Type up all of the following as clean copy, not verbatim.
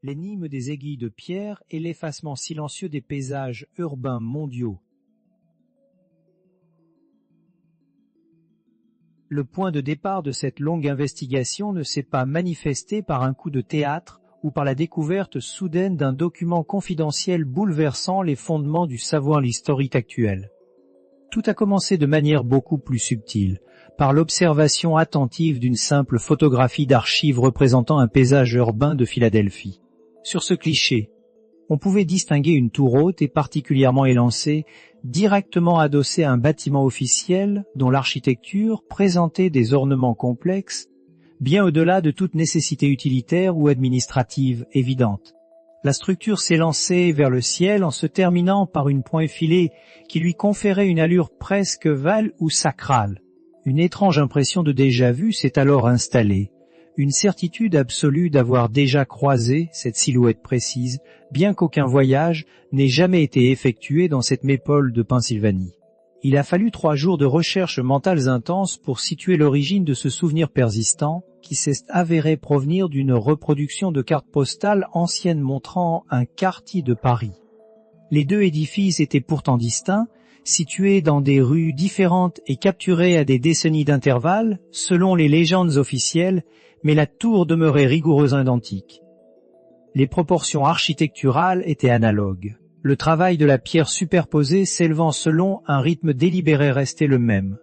l'énigme des aiguilles de pierre et l'effacement silencieux des paysages urbains mondiaux. Le point de départ de cette longue investigation ne s'est pas manifesté par un coup de théâtre ou par la découverte soudaine d'un document confidentiel bouleversant les fondements du savoir historique actuel. Tout a commencé de manière beaucoup plus subtile, par l'observation attentive d'une simple photographie d'archives représentant un paysage urbain de Philadelphie. Sur ce cliché, on pouvait distinguer une tour haute et particulièrement élancée, directement adossée à un bâtiment officiel dont l'architecture présentait des ornements complexes, bien au-delà de toute nécessité utilitaire ou administrative évidente. La structure s'élançait vers le ciel en se terminant par une pointe effilée qui lui conférait une allure presque ovale ou sacrale. Une étrange impression de déjà-vu s'est alors installée, une certitude absolue d'avoir déjà croisé cette silhouette précise, bien qu'aucun voyage n'ait jamais été effectué dans cette mépole de Pennsylvanie. Il a fallu 3 jours de recherches mentales intenses pour situer l'origine de ce souvenir persistant, qui s'est avéré provenir d'une reproduction de cartes postales anciennes montrant un quartier de Paris. Les deux édifices étaient pourtant distincts, situés dans des rues différentes et capturés à des décennies d'intervalle, selon les légendes officielles, mais la tour demeurait rigoureusement identique. Les proportions architecturales étaient analogues. Le travail de la pierre superposée s'élevant selon un rythme délibéré restait le même.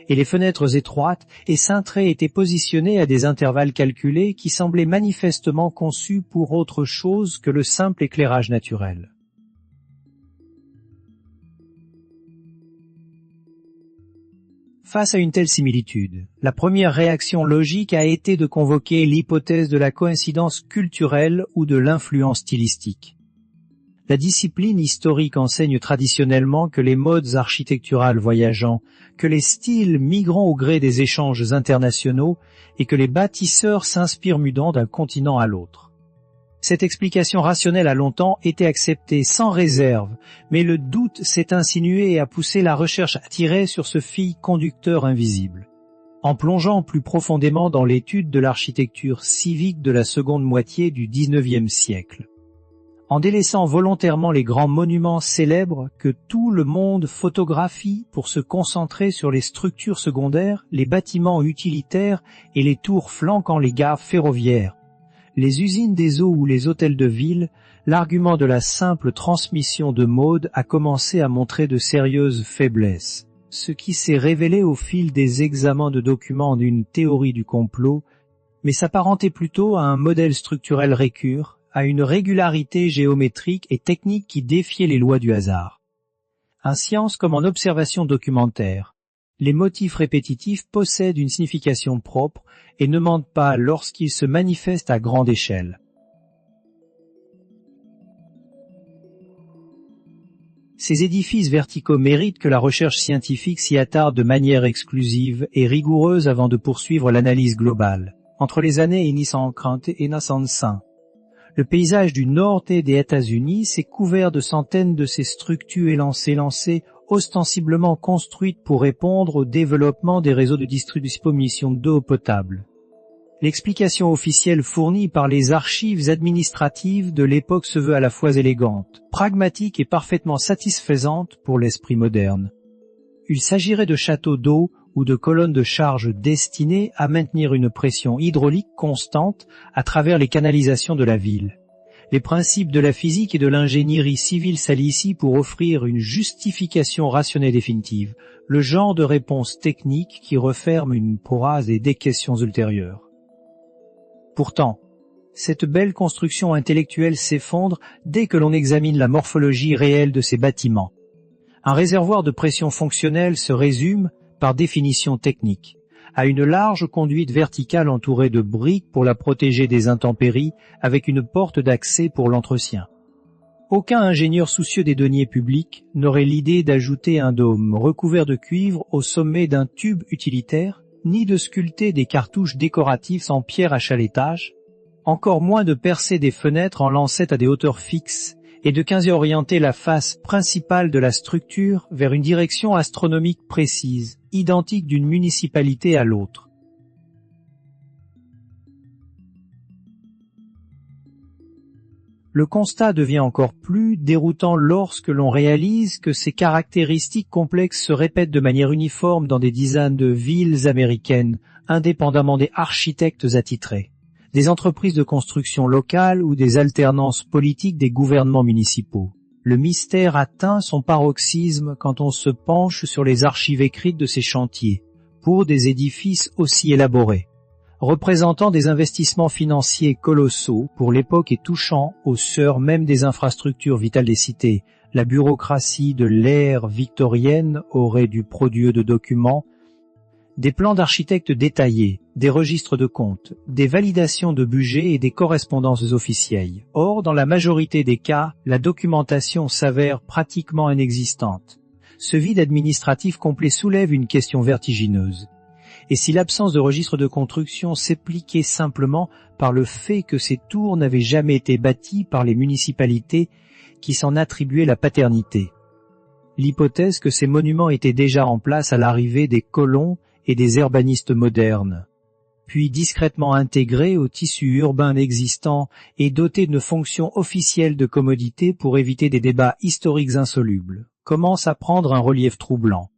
Et les fenêtres étroites et cintrées étaient positionnées à des intervalles calculés qui semblaient manifestement conçus pour autre chose que le simple éclairage naturel. Face à une telle similitude, la première réaction logique a été de convoquer l'hypothèse de la coïncidence culturelle ou de l'influence stylistique. La discipline historique enseigne traditionnellement que les modes architecturales voyageant, que les styles migrant au gré des échanges internationaux et que les bâtisseurs s'inspirent mutant d'un continent à l'autre. Cette explication rationnelle a longtemps été acceptée sans réserve, mais le doute s'est insinué et a poussé la recherche à tirer sur ce fil conducteur invisible. En plongeant plus profondément dans l'étude de l'architecture civique de la seconde moitié du XIXe siècle, en délaissant volontairement les grands monuments célèbres que tout le monde photographie pour se concentrer sur les structures secondaires, les bâtiments utilitaires et les tours flanquant les gares ferroviaires, les usines des eaux ou les hôtels de ville, l'argument de la simple transmission de modes a commencé à montrer de sérieuses faiblesses, ce qui s'est révélé au fil des examens de documents d'une théorie du complot, mais s'apparentait plutôt à un modèle structurel récurrent, à une régularité géométrique et technique qui défiait les lois du hasard. En science comme en observation documentaire, les motifs répétitifs possèdent une signification propre et ne mentent pas lorsqu'ils se manifestent à grande échelle. Ces édifices verticaux méritent que la recherche scientifique s'y attarde de manière exclusive et rigoureuse avant de poursuivre l'analyse globale. Entre les années 1930 et 1900, le paysage du nord des États-Unis s'est couvert de centaines de ces structures élancées, ostensiblement construites pour répondre au développement des réseaux de distribution d'eau potable. L'explication officielle fournie par les archives administratives de l'époque se veut à la fois élégante, pragmatique et parfaitement satisfaisante pour l'esprit moderne. Il s'agirait de châteaux d'eau ou de colonnes de charge destinées à maintenir une pression hydraulique constante à travers les canalisations de la ville. Les principes de la physique et de l'ingénierie civile s'allient ici pour offrir une justification rationnelle définitive, le genre de réponse technique qui referme une porase et des questions ultérieures. Pourtant, cette belle construction intellectuelle s'effondre dès que l'on examine la morphologie réelle de ces bâtiments. Un réservoir de pression fonctionnelle se résume, par définition technique, à une large conduite verticale entourée de briques pour la protéger des intempéries, avec une porte d'accès pour l'entretien. Aucun ingénieur soucieux des deniers publics n'aurait l'idée d'ajouter un dôme recouvert de cuivre au sommet d'un tube utilitaire, ni de sculpter des cartouches décoratives en pierre à chalettage, encore moins de percer des fenêtres en lancettes à des hauteurs fixes, et de orienter la face principale de la structure vers une direction astronomique précise, identique d'une municipalité à l'autre. Le constat devient encore plus déroutant lorsque l'on réalise que ces caractéristiques complexes se répètent de manière uniforme dans des dizaines de villes américaines, indépendamment des architectes attitrés, des entreprises de construction locales ou des alternances politiques des gouvernements municipaux. Le mystère atteint son paroxysme quand on se penche sur les archives écrites de ces chantiers, pour des édifices aussi élaborés, représentant des investissements financiers colossaux pour l'époque et touchant au cœur même des infrastructures vitales des cités. La bureaucratie de l'ère victorienne aurait dû produire de documents, des plans d'architectes détaillés, des registres de comptes, des validations de budget et des correspondances officielles. Or, dans la majorité des cas, la documentation s'avère pratiquement inexistante. Ce vide administratif complet soulève une question vertigineuse. Et si l'absence de registre de construction s'expliquait simplement par le fait que ces tours n'avaient jamais été bâties par les municipalités qui s'en attribuaient la paternité? L'hypothèse que ces monuments étaient déjà en place à l'arrivée des colons et des urbanistes modernes, puis discrètement intégrés au tissu urbain existant et dotés d'une fonction officielle de commodité pour éviter des débats historiques insolubles, commence à prendre un relief troublant.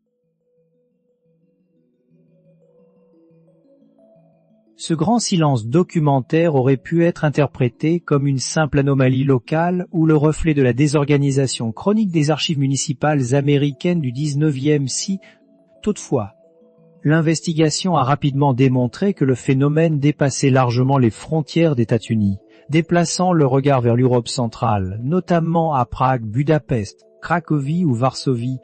Ce grand silence documentaire aurait pu être interprété comme une simple anomalie locale ou le reflet de la désorganisation chronique des archives municipales américaines du XIXe siècle. Toutefois, l'investigation a rapidement démontré que le phénomène dépassait largement les frontières des États-Unis, déplaçant le regard vers l'Europe centrale, notamment à Prague, Budapest, Cracovie ou Varsovie,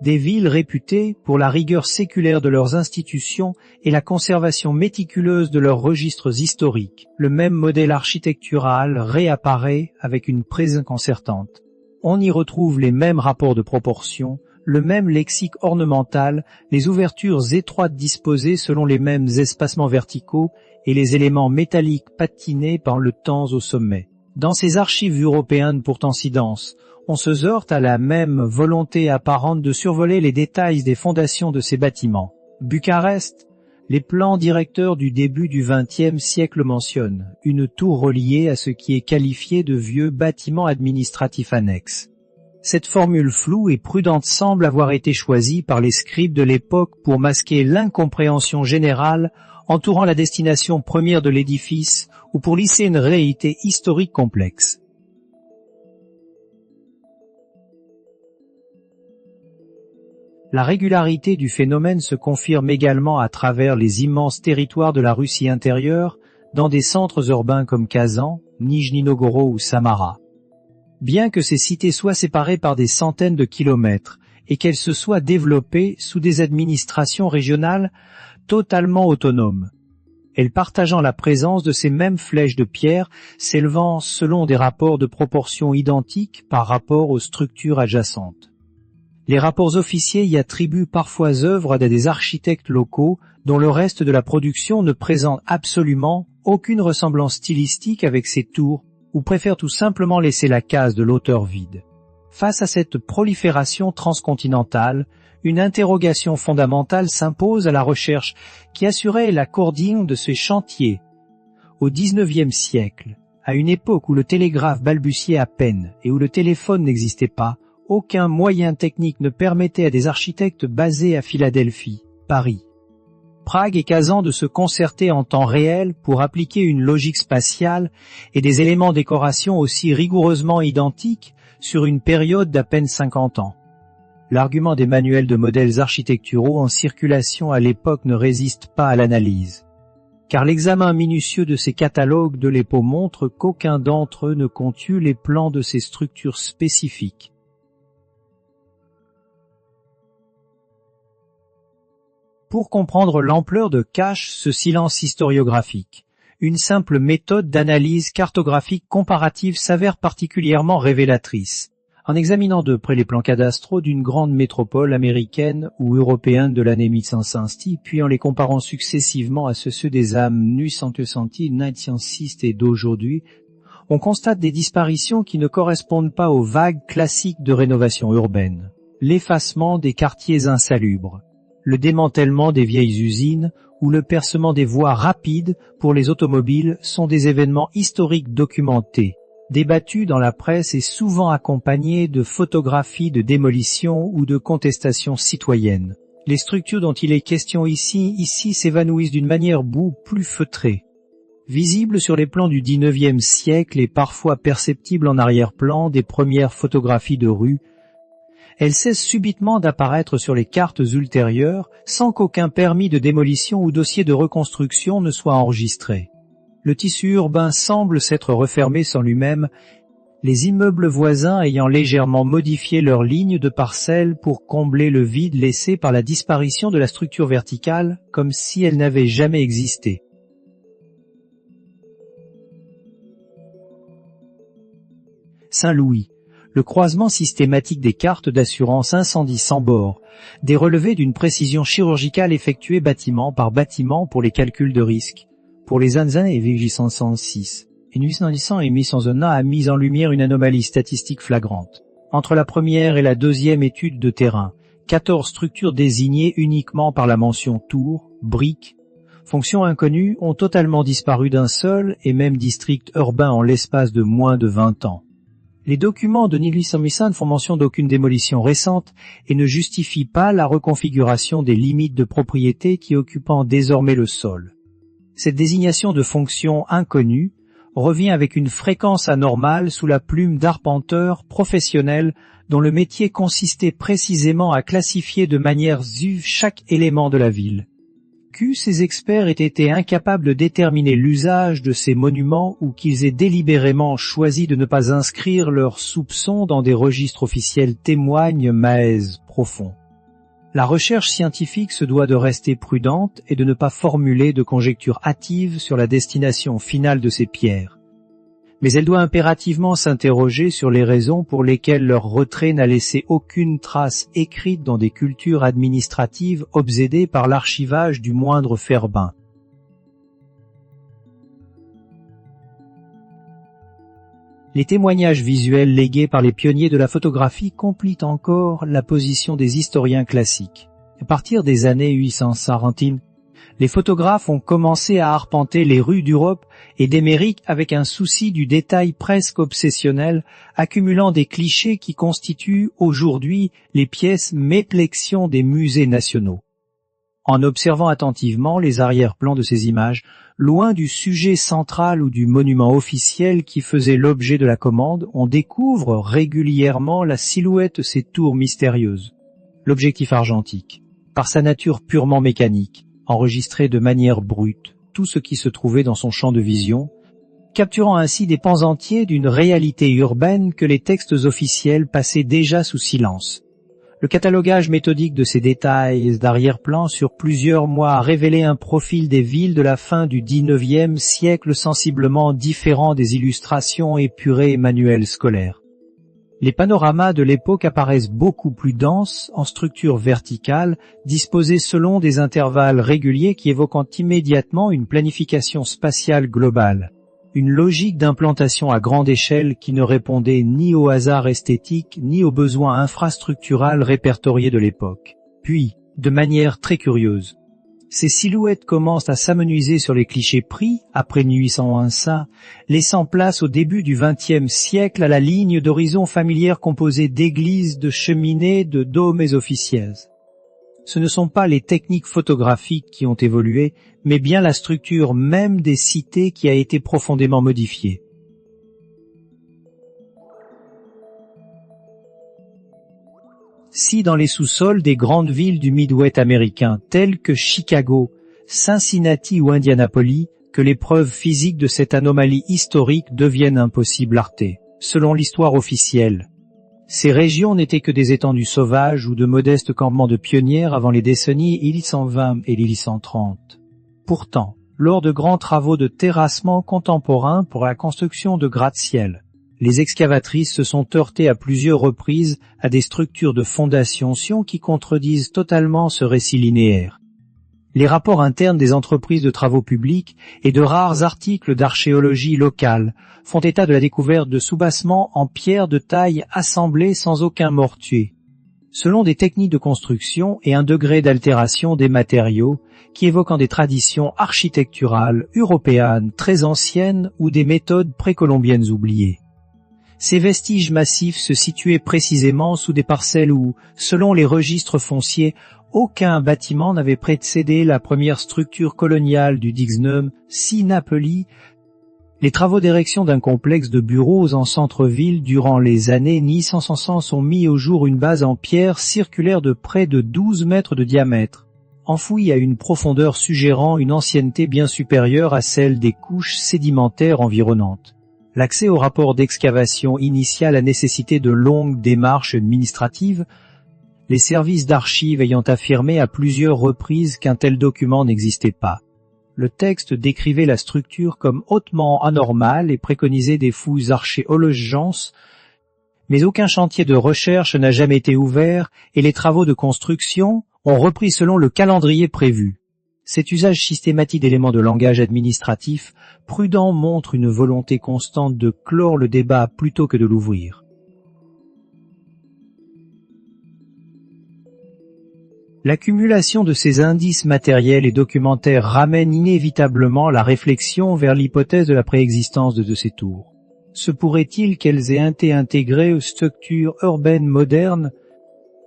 des villes réputées pour la rigueur séculaire de leurs institutions et la conservation méticuleuse de leurs registres historiques. Le même modèle architectural réapparaît avec une présence concertante. On y retrouve les mêmes rapports de proportion, le même lexique ornemental, les ouvertures étroites disposées selon les mêmes espacements verticaux et les éléments métalliques patinés par le temps au sommet. Dans ces archives européennes pourtant si denses, on se heurte à la même volonté apparente de survoler les détails des fondations de ces bâtiments. Bucarest, les plans directeurs du début du XXe siècle mentionnent une tour reliée à ce qui est qualifié de vieux bâtiment administratif annexe. Cette formule floue et prudente semble avoir été choisie par les scribes de l'époque pour masquer l'incompréhension générale entourant la destination première de l'édifice ou pour lisser une réalité historique complexe. La régularité du phénomène se confirme également à travers les immenses territoires de la Russie intérieure, dans des centres urbains comme Kazan, Nijni Novgorod ou Samara. Bien que ces cités soient séparées par des centaines de kilomètres et qu'elles se soient développées sous des administrations régionales totalement autonomes, elles partageant la présence de ces mêmes flèches de pierre s'élevant selon des rapports de proportions identiques par rapport aux structures adjacentes. Les rapports officiels y attribuent parfois œuvre à des architectes locaux dont le reste de la production ne présente absolument aucune ressemblance stylistique avec ces tours ou préfèrent tout simplement laisser la case de l'auteur vide. Face à cette prolifération transcontinentale, une interrogation fondamentale s'impose à la recherche qui assurait la coordination de ces chantiers. Au XIXe siècle, à une époque où le télégraphe balbutiait à peine et où le téléphone n'existait pas, aucun moyen technique ne permettait à des architectes basés à Philadelphie, Paris, Prague et Kazan de se concerter en temps réel pour appliquer une logique spatiale et des éléments de décoration aussi rigoureusement identiques sur une période d'à peine 50 ans. L'argument des manuels de modèles architecturaux en circulation à l'époque ne résiste pas à l'analyse, car l'examen minutieux de ces catalogues de l'époque montre qu'aucun d'entre eux ne contient les plans de ces structures spécifiques. Pour comprendre l'ampleur de cache ce silence historiographique, une simple méthode d'analyse cartographique comparative s'avère particulièrement révélatrice. En examinant de près les plans cadastraux d'une grande métropole américaine ou européenne de l'année 1500, puis en les comparant successivement à ceux des âmes 1906 et d'aujourd'hui, on constate des disparitions qui ne correspondent pas aux vagues classiques de rénovation urbaine. L'effacement des quartiers insalubres, le démantèlement des vieilles usines ou le percement des voies rapides pour les automobiles sont des événements historiques documentés, débattue dans la presse et souvent accompagnée de photographies de démolition ou de contestations citoyennes. Les structures dont il est question ici s'évanouissent d'une manière plus feutrée. Visibles sur les plans du XIXe siècle et parfois perceptibles en arrière-plan des premières photographies de rue, elles cessent subitement d'apparaître sur les cartes ultérieures sans qu'aucun permis de démolition ou dossier de reconstruction ne soit enregistré. Le tissu urbain semble s'être refermé sur lui-même, les immeubles voisins ayant légèrement modifié leurs lignes de parcelles pour combler le vide laissé par la disparition de la structure verticale, comme si elle n'avait jamais existé. Saint-Louis, le croisement systématique des cartes d'assurance incendie sans bord, des relevés d'une précision chirurgicale effectués bâtiment par bâtiment pour les calculs de risque. Pour les années et 1806, et 1800 et 1801 a mis en lumière une anomalie statistique flagrante. Entre la première et la deuxième étude de terrain, 14 structures désignées uniquement par la mention tour, brique, fonction inconnue ont totalement disparu d'un seul et même district urbain en l'espace de moins de 20 ans. Les documents de 1800 ne font mention d'aucune démolition récente et ne justifient pas la reconfiguration des limites de propriété qui occupant désormais le sol. Cette désignation de fonction inconnue revient avec une fréquence anormale sous la plume d'arpenteurs professionnels dont le métier consistait précisément à classifier de manière chaque élément de la ville. Ces experts aient été incapables de déterminer l'usage de ces monuments ou qu'ils aient délibérément choisi de ne pas inscrire leurs soupçons dans des registres officiels témoigne malaise profond. La recherche scientifique se doit de rester prudente et de ne pas formuler de conjectures hâtives sur la destination finale de ces pierres. Mais elle doit impérativement s'interroger sur les raisons pour lesquelles leur retrait n'a laissé aucune trace écrite dans des cultures administratives obsédées par l'archivage du moindre faire-bain. Les témoignages visuels légués par les pionniers de la photographie complètent encore la position des historiens classiques. À partir des années 1840, les photographes ont commencé à arpenter les rues d'Europe et d'Amérique avec un souci du détail presque obsessionnel, accumulant des clichés qui constituent aujourd'hui les pièces méplexions des musées nationaux. En observant attentivement les arrière-plans de ces images, loin du sujet central ou du monument officiel qui faisait l'objet de la commande, on découvre régulièrement la silhouette de ces tours mystérieuses. L'objectif argentique, par sa nature purement mécanique, enregistrait de manière brute tout ce qui se trouvait dans son champ de vision, capturant ainsi des pans entiers d'une réalité urbaine que les textes officiels passaient déjà sous silence. Le catalogage méthodique de ces détails d'arrière-plan sur plusieurs mois a révélé un profil des villes de la fin du XIXe siècle sensiblement différent des illustrations épurées et manuels scolaires. Les panoramas de l'époque apparaissent beaucoup plus denses, en structure verticale, disposés selon des intervalles réguliers qui évoquent immédiatement une planification spatiale globale. Une logique d'implantation à grande échelle qui ne répondait ni au hasard esthétique ni aux besoins infrastructurels répertoriés de l'époque. Puis, de manière très curieuse, ces silhouettes commencent à s'amenuiser sur les clichés pris après 1801, laissant place au début du XXe siècle à la ligne d'horizon familière composée d'églises, de cheminées, de dômes et officieuses. Ce ne sont pas les techniques photographiques qui ont évolué, mais bien la structure même des cités qui a été profondément modifiée. Si dans les sous-sols des grandes villes du Midwest américain, telles que Chicago, Cincinnati ou Indianapolis, que les preuves physiques de cette anomalie historique deviennent impossibles Arte, selon l'histoire officielle. Ces régions n'étaient que des étendues sauvages ou de modestes campements de pionnières avant les décennies 1820 et 1830. Pourtant, lors de grands travaux de terrassement contemporains pour la construction de gratte-ciel, les excavatrices se sont heurtées à plusieurs reprises à des structures de fondation qui contredisent totalement ce récit linéaire. Les rapports internes des entreprises de travaux publics et de rares articles d'archéologie locale font état de la découverte de soubassements en pierre de taille assemblés sans aucun mortier, selon des techniques de construction et un degré d'altération des matériaux qui évoquent des traditions architecturales européennes très anciennes ou des méthodes précolombiennes oubliées. Ces vestiges massifs se situaient précisément sous des parcelles où, selon les registres fonciers, aucun bâtiment n'avait précédé la première structure coloniale du Dignum, si Napoli. Les travaux d'érection d'un complexe de bureaux en centre-ville durant les années 1500 ont mis au jour une base en pierre circulaire de près de 12 mètres de diamètre, enfouie à une profondeur suggérant une ancienneté bien supérieure à celle des couches sédimentaires environnantes. L'accès au rapport d'excavation initial a nécessité de longues démarches administratives, les services d'archives ayant affirmé à plusieurs reprises qu'un tel document n'existait pas. Le texte décrivait la structure comme hautement anormale et préconisait des fouilles archéologiques, mais aucun chantier de recherche n'a jamais été ouvert et les travaux de construction ont repris selon le calendrier prévu. Cet usage systématique d'éléments de langage administratif prudent montre une volonté constante de clore le débat plutôt que de l'ouvrir. L'accumulation de ces indices matériels et documentaires ramène inévitablement la réflexion vers l'hypothèse de la préexistence de ces tours. Se pourrait-il qu'elles aient été intégrées aux structures urbaines modernes,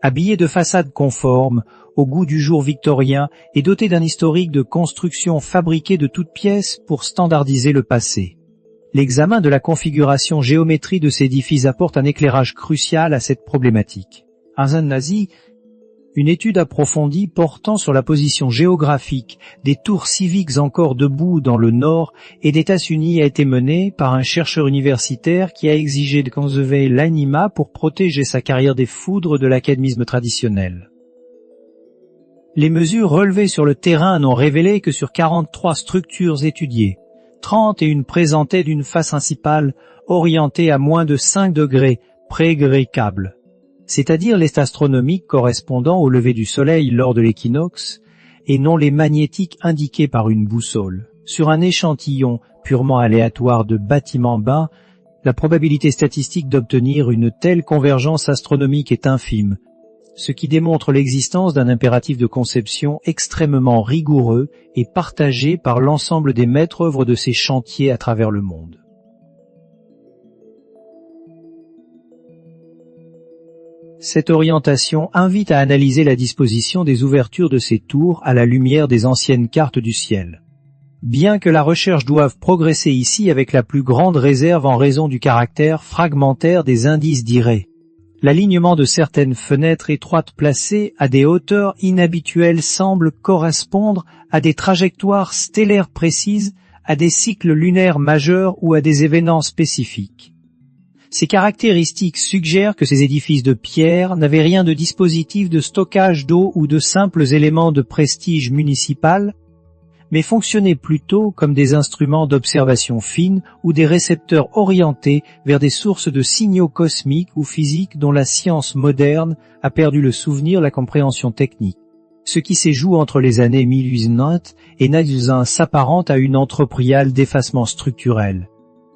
habillées de façades conformes, au goût du jour victorien et dotées d'un historique de construction fabriquée de toutes pièces pour standardiser le passé? L'examen de la configuration géométrique de ces édifices apporte un éclairage crucial à cette problématique. Nazi, une étude approfondie portant sur la position géographique des tours civiques encore debout dans le nord et des États-Unis a été menée par un chercheur universitaire qui a exigé de conserver l'anonymat pour protéger sa carrière des foudres de l'académisme traditionnel. Les mesures relevées sur le terrain n'ont révélé que sur 43 structures étudiées, 31 présentaient d'une face principale orientée à moins de 5 degrés, pré-grécable, c'est-à-dire l'est astronomique correspondant au lever du soleil lors de l'équinoxe, et non les magnétiques indiqués par une boussole. Sur un échantillon purement aléatoire de bâtiments bas, la probabilité statistique d'obtenir une telle convergence astronomique est infime, ce qui démontre l'existence d'un impératif de conception extrêmement rigoureux et partagé par l'ensemble des maîtres-œuvre de ces chantiers à travers le monde. Cette orientation invite à analyser la disposition des ouvertures de ces tours à la lumière des anciennes cartes du ciel. Bien que la recherche doive progresser ici avec la plus grande réserve en raison du caractère fragmentaire des indices d'Iré, l'alignement de certaines fenêtres étroites placées à des hauteurs inhabituelles semble correspondre à des trajectoires stellaires précises, à des cycles lunaires majeurs ou à des événements spécifiques. Ces caractéristiques suggèrent que ces édifices de pierre n'avaient rien de dispositif de stockage d'eau ou de simples éléments de prestige municipal, mais fonctionnaient plutôt comme des instruments d'observation fine ou des récepteurs orientés vers des sources de signaux cosmiques ou physiques dont la science moderne a perdu le souvenir, la compréhension technique. Ce qui s'est joué entre les années 1890 et 1900 s'apparente à une entreprise d'effacement structurel.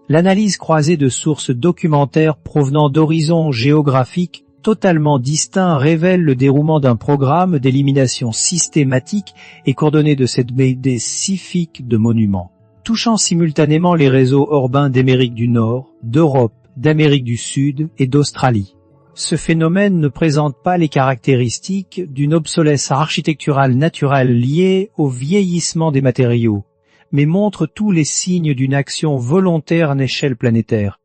L'analyse croisée de sources documentaires provenant d'horizons géographiques totalement distincts révèle le déroulement d'un programme d'élimination systématique et coordonné de cette BD scientifique de monuments, touchant simultanément les réseaux urbains d'Amérique du Nord, d'Europe, d'Amérique du Sud et d'Australie. Ce phénomène ne présente pas les caractéristiques d'une obsolescence architecturale naturelle liée au vieillissement des matériaux, mais montre tous les signes d'une action volontaire à échelle planétaire.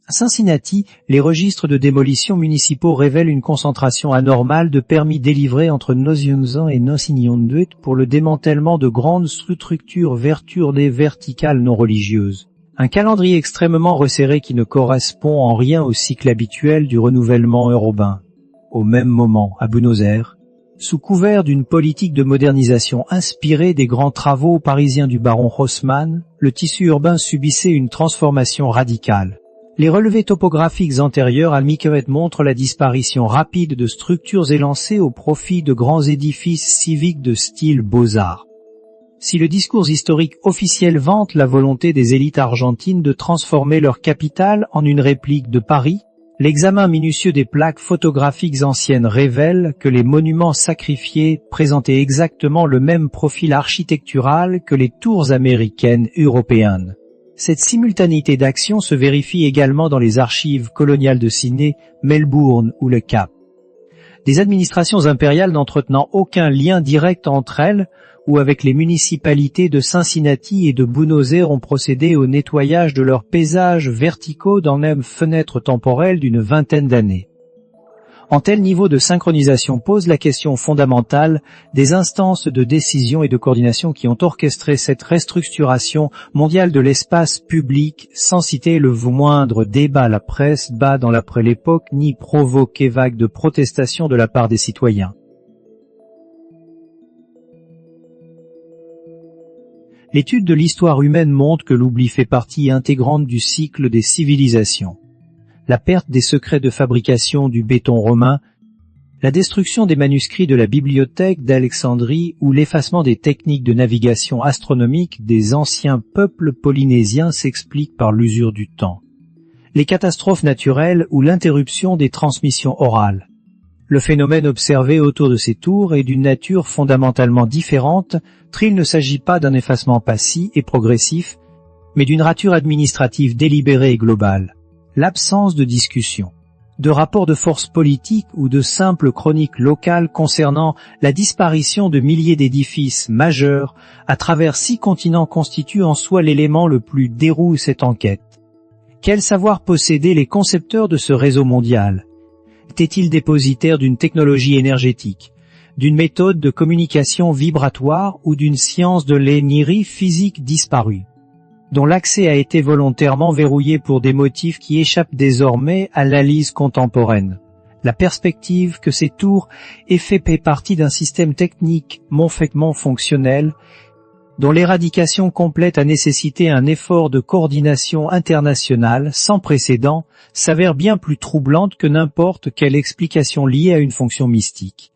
À Cincinnati, les registres de démolition municipaux révèlent une concentration anormale de permis délivrés entre 1900 et 1902 pour le démantèlement de grandes structures verticales non religieuses. Un calendrier extrêmement resserré qui ne correspond en rien au cycle habituel du renouvellement urbain. Au même moment, à Buenos Aires, sous couvert d'une politique de modernisation inspirée des grands travaux parisiens du baron Haussmann, le tissu urbain subissait une transformation radicale. Les relevés topographiques antérieurs à Miquelet montrent la disparition rapide de structures élancées au profit de grands édifices civiques de style beaux-arts. Si le discours historique officiel vante la volonté des élites argentines de transformer leur capitale en une réplique de Paris, L'examen minutieux des plaques photographiques anciennes révèle que les monuments sacrifiés présentaient exactement le même profil architectural que les tours américaines européennes. Cette simultanéité d'action se vérifie également dans les archives coloniales de Sydney, Melbourne ou le Cap. Des administrations impériales n'entretenant aucun lien direct entre elles ou avec les municipalités de Cincinnati et de Buenos Aires ont procédé au nettoyage de leurs paysages verticaux dans la même fenêtre temporelle d'une vingtaine d'années. En tel niveau de synchronisation pose la question fondamentale des instances de décision et de coordination qui ont orchestré cette restructuration mondiale de l'espace public sans citer le moindre débat à la presse bas dans l'après-l'époque ni provoquer vague de protestation de la part des citoyens. L'étude de l'histoire humaine montre que l'oubli fait partie intégrante du cycle des civilisations. La perte des secrets de fabrication du béton romain, la destruction des manuscrits de la bibliothèque d'Alexandrie ou l'effacement des techniques de navigation astronomique des anciens peuples polynésiens s'expliquent par l'usure du temps. Les catastrophes naturelles ou l'interruption des transmissions orales. Le phénomène observé autour de ces tours est d'une nature fondamentalement différente, il ne s'agit pas d'un effacement passif et progressif, mais d'une rature administrative délibérée et globale. L'absence de discussion, de rapports de force politique ou de simples chroniques locales concernant la disparition de milliers d'édifices majeurs à travers 6 continents constitue en soi l'élément le plus déroue cette enquête. Quel savoir possédaient les concepteurs de ce réseau mondial? Étaient-ils dépositaires d'une technologie énergétique, d'une méthode de communication vibratoire ou d'une science de l'énergie physique disparue, dont l'accès a été volontairement verrouillé pour des motifs qui échappent désormais à l'analyse contemporaine? La perspective que ces tours aient fait partie d'un système technique parfaitement fonctionnel, dont l'éradication complète a nécessité un effort de coordination internationale sans précédent, s'avère bien plus troublante que n'importe quelle explication liée à une fonction mystique.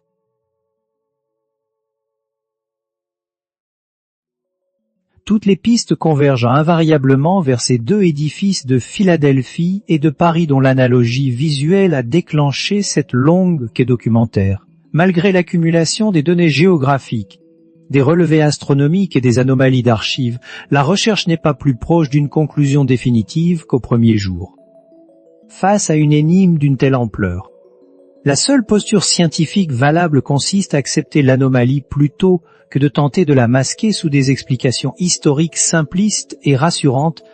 Toutes les pistes convergent invariablement vers ces 2 édifices de Philadelphie et de Paris dont l'analogie visuelle a déclenché cette longue quête documentaire. Malgré l'accumulation des données géographiques, des relevés astronomiques et des anomalies d'archives, la recherche n'est pas plus proche d'une conclusion définitive qu'au premier jour. Face à une énigme d'une telle ampleur, la seule posture scientifique valable consiste à accepter l'anomalie plutôt que de tenter de la masquer sous des explications historiques simplistes et rassurantes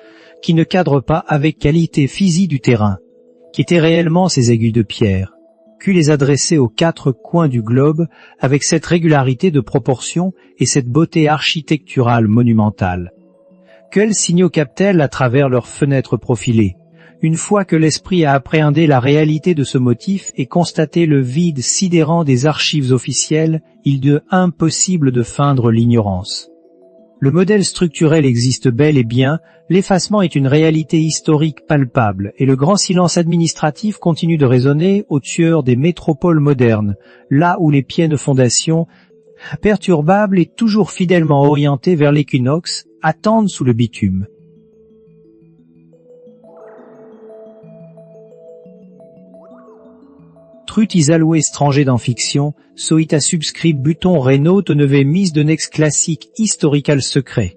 qui ne cadrent pas avec qualité physique du terrain. Qu'étaient réellement ces aiguilles de pierre? Qui les adressaient aux 4 coins du globe avec cette régularité de proportion et cette beauté architecturale monumentale? Quels signaux captent-elles à travers leurs fenêtres profilées? Une fois que l'esprit a appréhendé la réalité de ce motif et constaté le vide sidérant des archives officielles, il devient impossible de feindre l'ignorance. Le modèle structurel existe bel et bien, l'effacement est une réalité historique palpable, et le grand silence administratif continue de résonner au tueur des métropoles modernes, là où les pieds de fondation, perturbables et toujours fidèlement orientés vers l'équinoxe, attendent sous le bitume. Trutis alloué étranger dans fiction, soit subscrit buton Renault te neve mise de next classique historical secret.